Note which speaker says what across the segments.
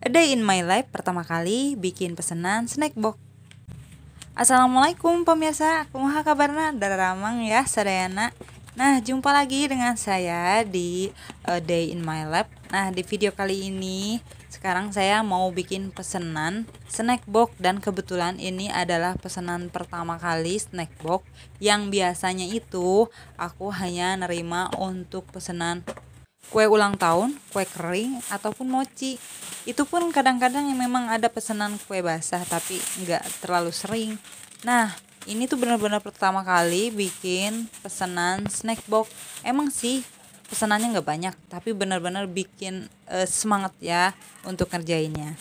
Speaker 1: A day in my life pertama kali bikin pesanan snack box. Assalamualaikum pemirsa, kumaha kabarna? Daramang ya sadayana. Nah, jumpa lagi dengan saya di A Day in My Life. Nah, di video kali ini sekarang saya mau bikin pesanan snack box dan kebetulan ini adalah pesanan pertama kali snack box yang biasanya itu aku hanya nerima untuk pesanan kue ulang tahun, kue kering, ataupun mochi. Itu pun kadang-kadang yang memang ada pesanan kue basah tapi nggak terlalu sering. Nah, ini tuh benar-benar pertama kali bikin pesanan snack box. Emang sih pesanannya nggak banyak, tapi benar-benar bikin semangat ya untuk ngerjainnya.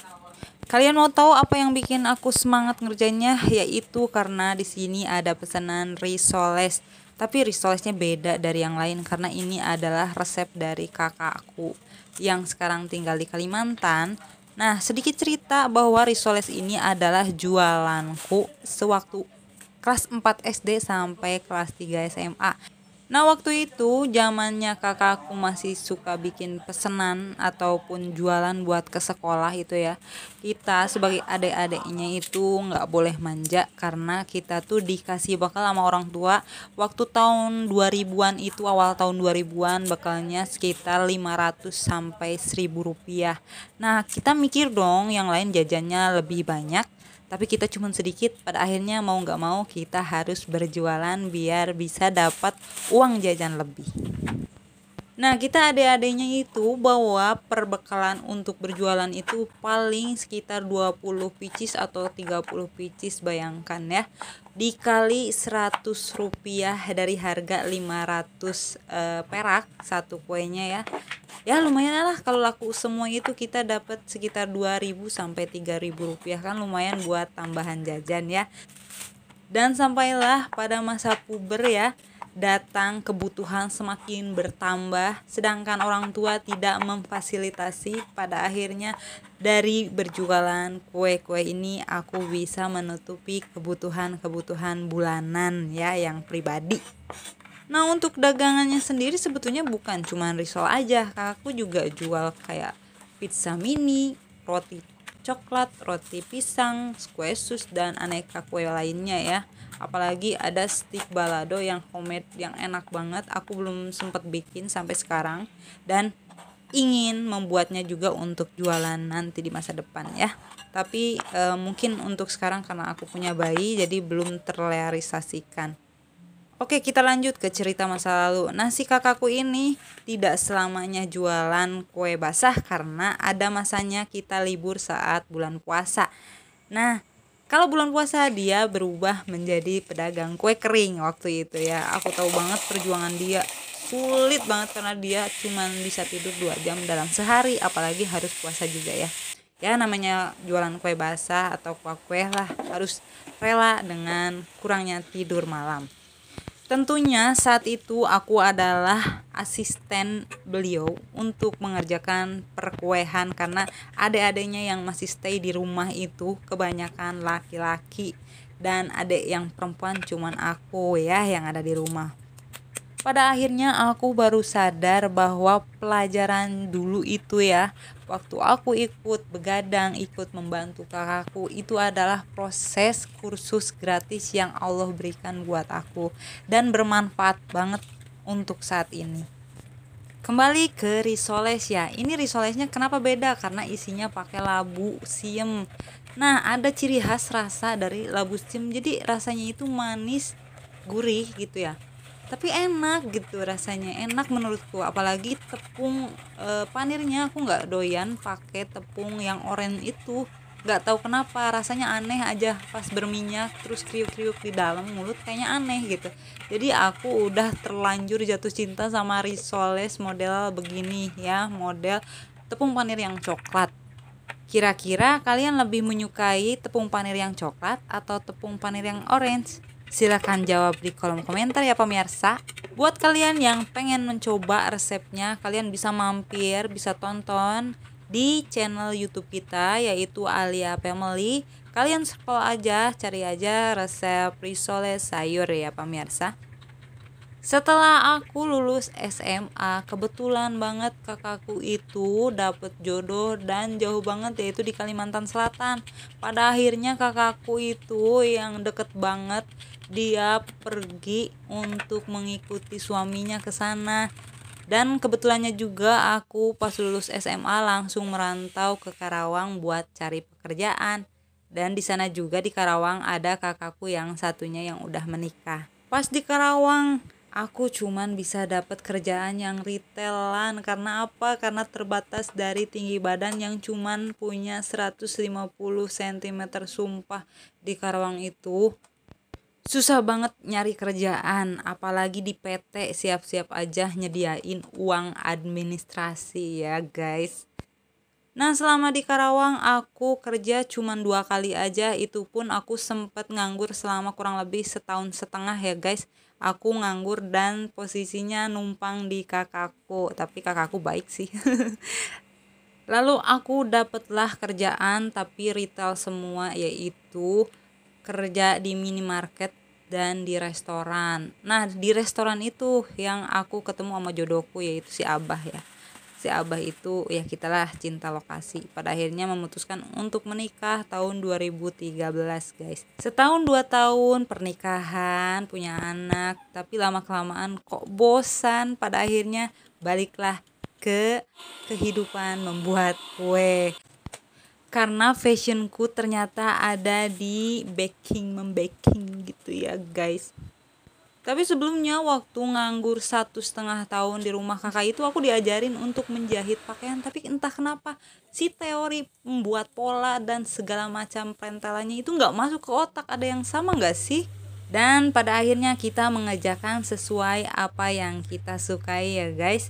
Speaker 1: Kalian mau tahu apa yang bikin aku semangat ngerjainnya? Yaitu karena di sini ada pesanan risoles. Tapi risolesnya beda dari yang lain karena ini adalah resep dari kakakku yang sekarang tinggal di Kalimantan. Nah, sedikit cerita bahwa risoles ini adalah jualanku sewaktu kelas 4 SD sampai kelas 3 SMA. Nah, waktu itu zamannya kakakku masih suka bikin pesanan ataupun jualan buat ke sekolah itu ya. Kita sebagai adik-adiknya itu nggak boleh manja karena kita tuh dikasih bakal sama orang tua. Waktu tahun 2000-an itu awal tahun 2000-an bakalnya sekitar 500 sampai 1000 rupiah. Nah, kita mikir dong yang lain jajannya lebih banyak. Tapi kita cuma sedikit, pada akhirnya mau nggak mau kita harus berjualan biar bisa dapat uang jajan lebih. Nah, kita adik-adiknya itu bawa perbekalan untuk berjualan itu paling sekitar 20 pieces atau 30 pieces, bayangkan ya. Dikali 100 rupiah dari harga 500 perak satu kuenya ya. Ya lumayan lah kalau laku semua itu kita dapat sekitar 2000 sampai 3000 rupiah, kan lumayan buat tambahan jajan ya. Dan sampailah pada masa puber ya, datang kebutuhan semakin bertambah sedangkan orang tua tidak memfasilitasi. Pada akhirnya dari berjualan kue-kue ini aku bisa menutupi kebutuhan-kebutuhan bulanan ya yang pribadi. Nah, untuk dagangannya sendiri sebetulnya bukan cuma risol aja, kakakku juga jual kayak pizza mini, roti coklat, roti pisang, kue sus, dan aneka kue lainnya ya. Apalagi ada stick balado yang homemade yang enak banget. Aku belum sempat bikin sampai sekarang dan ingin membuatnya juga untuk jualan nanti di masa depan ya. Tapi mungkin untuk sekarang karena aku punya bayi jadi belum terrealisasikan. Oke, kita lanjut ke cerita masa lalu. Nah, si kakakku ini tidak selamanya jualan kue basah karena ada masanya kita libur saat bulan puasa. Nah, kalau bulan puasa dia berubah menjadi pedagang kue kering waktu itu ya. Aku tahu banget perjuangan dia. Sulit banget karena dia cuma bisa tidur 2 jam dalam sehari, apalagi harus puasa juga ya. Ya namanya jualan kue basah atau kue lah harus rela dengan kurangnya tidur malam. Tentunya saat itu aku adalah asisten beliau untuk mengerjakan perkuehan karena adik-adiknya yang masih stay di rumah itu kebanyakan laki-laki dan adik yang perempuan cuman aku ya yang ada di rumah. Pada akhirnya aku baru sadar bahwa pelajaran dulu itu ya, waktu aku ikut begadang, ikut membantu kakakku, itu adalah proses kursus gratis yang Allah berikan buat aku dan bermanfaat banget untuk saat ini. Kembali ke risoles ya. Ini risolesnya kenapa beda? Karena isinya pakai labu siam. Nah, ada ciri khas rasa dari labu siam. Jadi rasanya itu manis, gurih gitu ya. Tapi enak gitu rasanya, enak menurutku. Apalagi tepung panirnya aku nggak doyan pakai tepung yang oranye itu. Nggak tahu kenapa rasanya aneh aja pas berminyak terus kriuk-kriuk di dalam mulut kayaknya aneh gitu. Jadi aku udah terlanjur jatuh cinta sama risoles model begini ya, model tepung panir yang coklat. Kira-kira kalian lebih menyukai tepung panir yang coklat atau tepung panir yang orange? Silahkan jawab di kolom komentar ya pemirsa. Buat kalian yang pengen mencoba resepnya, kalian bisa mampir, bisa tonton di channel YouTube kita yaitu Alia Family. Kalian scroll aja, cari aja resep risoles sayur ya pemirsa. Setelah aku lulus SMA, kebetulan banget kakakku itu dapet jodoh dan jauh banget, yaitu di Kalimantan Selatan. Pada akhirnya kakakku itu yang deket banget, dia pergi untuk mengikuti suaminya ke sana. Dan kebetulannya juga aku pas lulus SMA langsung merantau ke Karawang buat cari pekerjaan. Dan di sana juga di Karawang ada kakakku yang satunya yang udah menikah. Pas di Karawang, aku cuman bisa dapat kerjaan yang retailan. Karena apa? Karena terbatas dari tinggi badan yang cuman punya 150 cm. Sumpah, di Karawang itu susah banget nyari kerjaan, apalagi di PT siap-siap aja nyediain uang administrasi ya guys. Nah, selama di Karawang aku kerja cuman 2 kali aja, itu pun aku sempet nganggur selama kurang lebih setahun setengah ya guys. Aku nganggur dan posisinya numpang di kakakku, tapi kakakku baik sih. Lalu aku dapatlah kerjaan tapi retail semua, yaitu kerja di minimarket dan di restoran. Nah, di restoran itu yang aku ketemu sama jodohku, yaitu si Abah ya. Si Abah itu ya kitalah cinta lokasi. Pada akhirnya memutuskan untuk menikah tahun 2013 guys. Setahun 2 tahun pernikahan, punya anak, tapi lama-kelamaan kok bosan. Pada akhirnya baliklah ke kehidupan membuat kue. Karena fashionku ternyata ada di membaking gitu ya guys. Tapi sebelumnya waktu nganggur 1,5 tahun di rumah kakak itu, aku diajarin untuk menjahit pakaian. Tapi entah kenapa si teori membuat pola dan segala macam prentelannya itu nggak masuk ke otak. Ada yang sama nggak sih? Dan pada akhirnya kita mengerjakan sesuai apa yang kita sukai ya guys.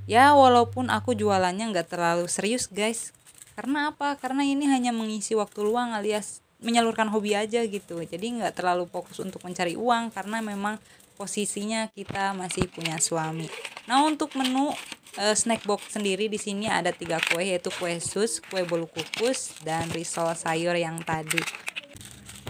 Speaker 1: Ya walaupun aku jualannya nggak terlalu serius guys. Karena apa? Karena ini hanya mengisi waktu luang alias menyalurkan hobi aja gitu. Jadi nggak terlalu fokus untuk mencari uang karena memang posisinya kita masih punya suami. Nah, untuk menu snack box sendiri di sini ada 3 kue, yaitu kue sus, kue bolu kukus, dan risol sayur yang tadi.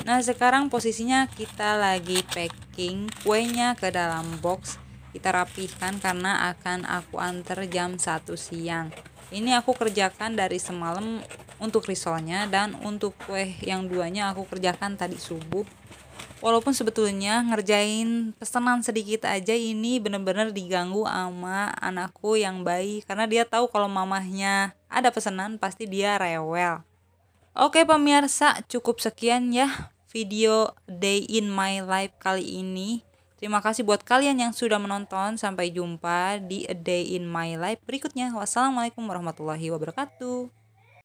Speaker 1: Nah, sekarang posisinya kita lagi packing kuenya ke dalam box. Kita rapihkan karena akan aku antar jam 1 siang. Ini aku kerjakan dari semalam untuk risolnya, dan untuk kue yang duanya aku kerjakan tadi subuh. Walaupun sebetulnya ngerjain pesanan sedikit aja, ini bener-bener diganggu sama anakku yang bayi. Karena dia tahu kalau mamahnya ada pesanan pasti dia rewel. Oke pemirsa, cukup sekian ya video Day in My Life kali ini. Terima kasih buat kalian yang sudah menonton. Sampai jumpa di A Day in My Life berikutnya. Wassalamualaikum warahmatullahi wabarakatuh.